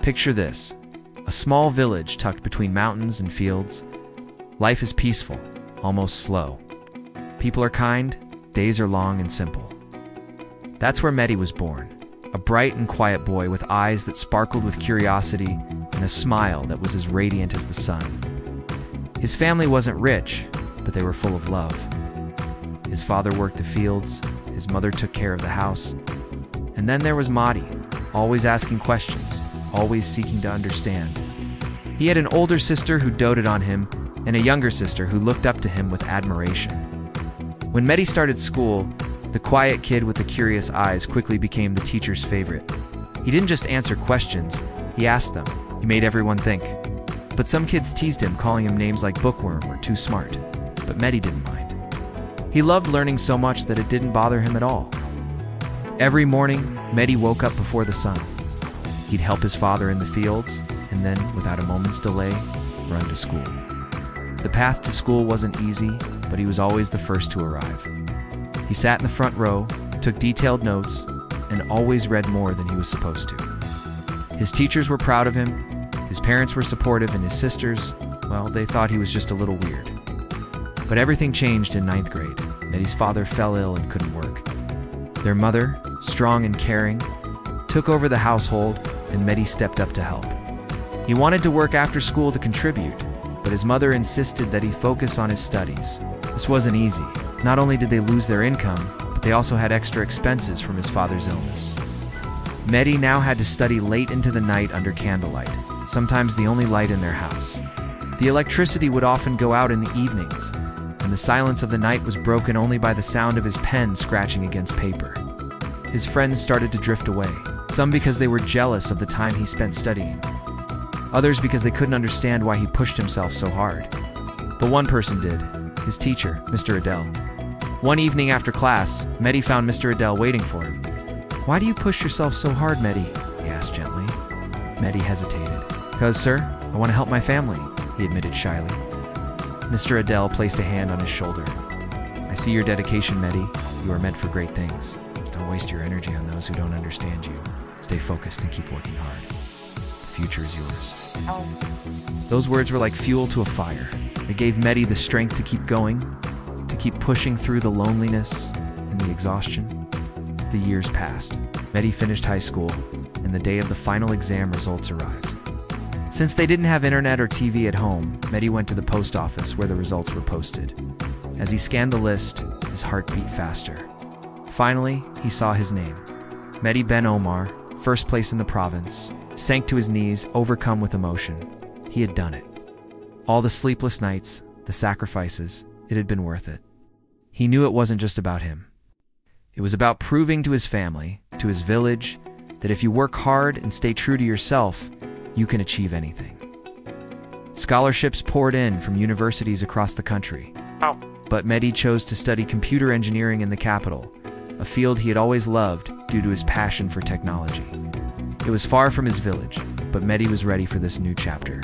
Picture this: a small village tucked between mountains and fields. Life is peaceful, almost slow. People are kind, days are long and simple. That's where Mehdi was born, a bright and quiet boy with eyes that sparkled with curiosity and a smile that was as radiant as the sun. His family wasn't rich, but they were full of love. His father worked the fields, his mother took care of the house, and then there was Mehdi, always asking questions, always seeking to understand. He had an older sister who doted on him and a younger sister who looked up to him with admiration. When Mehdi started school, the quiet kid with the curious eyes quickly became the teacher's favorite. He didn't just answer questions, he asked them. He made everyone think. But some kids teased him, calling him names like bookworm or too smart. But Mehdi didn't mind. He loved learning so much that it didn't bother him at all. Every morning, Mehdi woke up before the sun. He'd help his father in the fields, and then, without a moment's delay, run to school. The path to school wasn't easy, but he was always the first to arrive. He sat in the front row, took detailed notes, and always read more than he was supposed to. His teachers were proud of him, his parents were supportive, and his sisters, well, they thought he was just a little weird. But everything changed in 9th grade. Mehdi's father fell ill and couldn't work. Their mother, strong and caring, took over the household, and Mehdi stepped up to help. He wanted to work after school to contribute, but his mother insisted that he focus on his studies. This wasn't easy. Not only did they lose their income, but they also had extra expenses from his father's illness. Mehdi now had to study late into the night under candlelight, sometimes the only light in their house. The electricity would often go out in the evenings, and the silence of the night was broken only by the sound of his pen scratching against paper. His friends started to drift away, some because they were jealous of the time he spent studying, others because they couldn't understand why he pushed himself so hard. But one person did, his teacher, Mr. Adele. One evening after class, Mehdi found Mr. Adele waiting for him. "Why do you push yourself so hard, Mehdi?" he asked gently. Mehdi hesitated. "'Cause, sir, I want to help my family," he admitted shyly. Mr. Adele placed a hand on his shoulder. "I see your dedication, Mehdi. You are meant for great things. Don't waste your energy on those who don't understand you. Stay focused and keep working hard. The future is yours." Those words were like fuel to a fire. They gave Mehdi the strength to keep going, to keep pushing through the loneliness and the exhaustion. The years passed. Mehdi finished high school, and the day of the final exam results arrived. Since they didn't have internet or TV at home, Mehdi went to the post office where the results were posted. As he scanned the list, his heart beat faster. Finally, he saw his name. Mehdi Ben Omar, first place in the province, sank to his knees, overcome with emotion. He had done it. All the sleepless nights, the sacrifices, it had been worth it. He knew it wasn't just about him. It was about proving to his family, to his village, that if you work hard and stay true to yourself, you can achieve anything. Scholarships poured in from universities across the country. But Mehdi chose to study computer engineering in the capital, a field he had always loved due to his passion for technology. It was far from his village, but Mehdi was ready for this new chapter.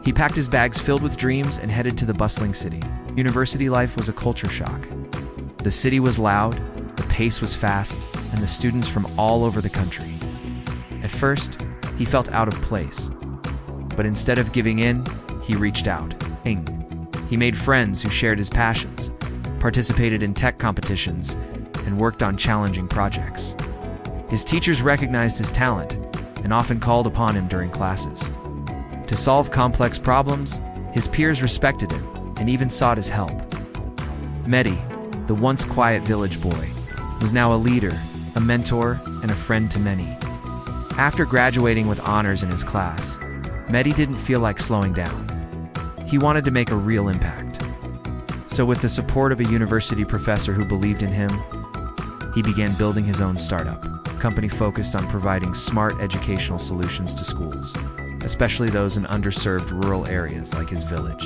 He packed his bags filled with dreams and headed to the bustling city. University life was a culture shock. The city was loud, the pace was fast, and the students from all over the country. At first, he felt out of place. But instead of giving in, he reached out. He made friends who shared his passions, participated in tech competitions, and worked on challenging projects. His teachers recognized his talent and often called upon him during classes. To solve complex problems, his peers respected him and even sought his help. Mehdi, the once quiet village boy, was now a leader, a mentor, and a friend to many. After graduating with honors in his class, Mehdi didn't feel like slowing down. He wanted to make a real impact. So with the support of a university professor who believed in him, he began building his own startup, a company focused on providing smart educational solutions to schools, especially those in underserved rural areas like his village.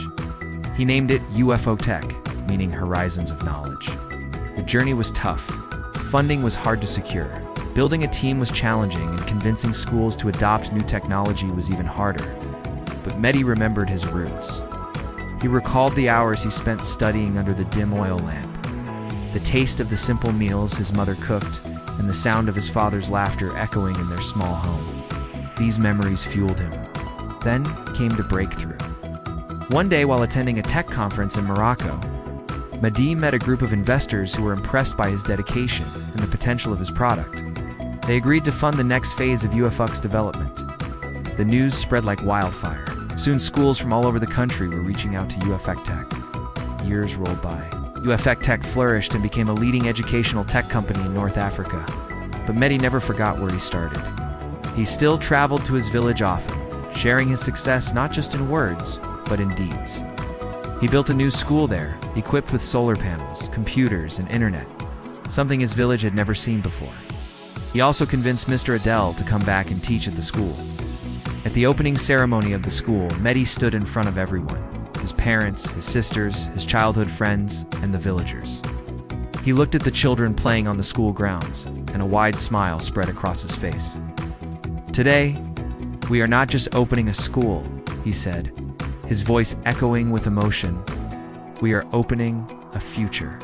He named it UFO Tech, meaning Horizons of Knowledge. The journey was tough. Funding was hard to secure. Building a team was challenging, and convincing schools to adopt new technology was even harder. But Mehdi remembered his roots. He recalled the hours he spent studying under the dim oil lamp, the taste of the simple meals his mother cooked, and the sound of his father's laughter echoing in their small home. These memories fueled him. Then came the breakthrough. One day, while attending a tech conference in Morocco, Mehdi met a group of investors who were impressed by his dedication and the potential of his product. They agreed to fund the next phase of UFX's development. The news spread like wildfire. Soon schools from all over the country were reaching out to UFX Tech. Years rolled by. UFX Tech flourished and became a leading educational tech company in North Africa. But Mehdi never forgot where he started. He still traveled to his village often, sharing his success not just in words, but in deeds. He built a new school there, equipped with solar panels, computers, and internet, something his village had never seen before. He also convinced Mr. Adel to come back and teach at the school. At the opening ceremony of the school, Mehdi stood in front of everyone, his parents, his sisters, his childhood friends, and the villagers. He looked at the children playing on the school grounds, and a wide smile spread across his face. "Today, we are not just opening a school," he said, his voice echoing with emotion. "We are opening a future.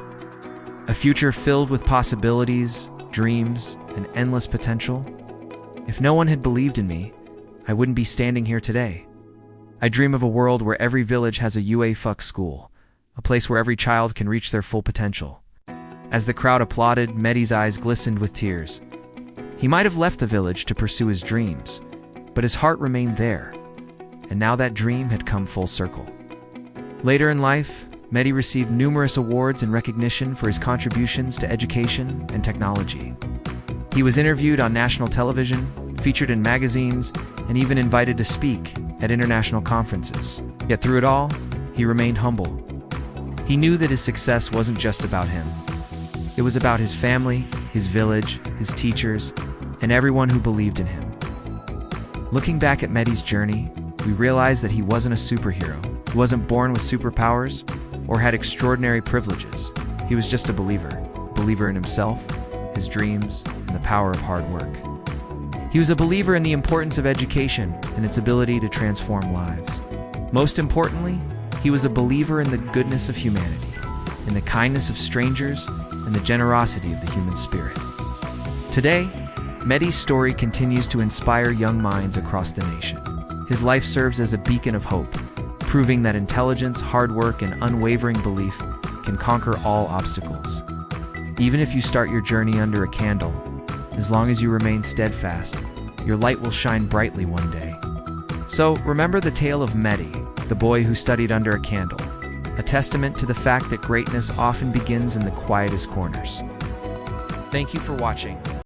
A future filled with possibilities, dreams, and endless potential. If no one had believed in me, I wouldn't be standing here today. I dream of a world where every village has a UFX school, a place where every child can reach their full potential." As the crowd applauded, Mehdi's eyes glistened with tears. He might have left the village to pursue his dreams, but his heart remained there, and now that dream had come full circle. Later in life, Mehdi received numerous awards and recognition for his contributions to education and technology. He was interviewed on national television, featured in magazines, and even invited to speak at international conferences. Yet through it all, he remained humble. He knew that his success wasn't just about him. It was about his family, his village, his teachers, and everyone who believed in him. Looking back at Mehdi's journey, we realize that he wasn't a superhero. He wasn't born with superpowers or had extraordinary privileges. He was just a believer in himself, his dreams, and the power of hard work. He was a believer in the importance of education and its ability to transform lives. Most importantly, he was a believer in the goodness of humanity, in the kindness of strangers, and the generosity of the human spirit. Today, Mehdi's story continues to inspire young minds across the nation. His life serves as a beacon of hope, proving that intelligence, hard work, and unwavering belief can conquer all obstacles. Even if you start your journey under a candle, as long as you remain steadfast, your light will shine brightly one day. So remember the tale of Mehdi, the boy who studied under a candle, a testament to the fact that greatness often begins in the quietest corners. Thank you for watching.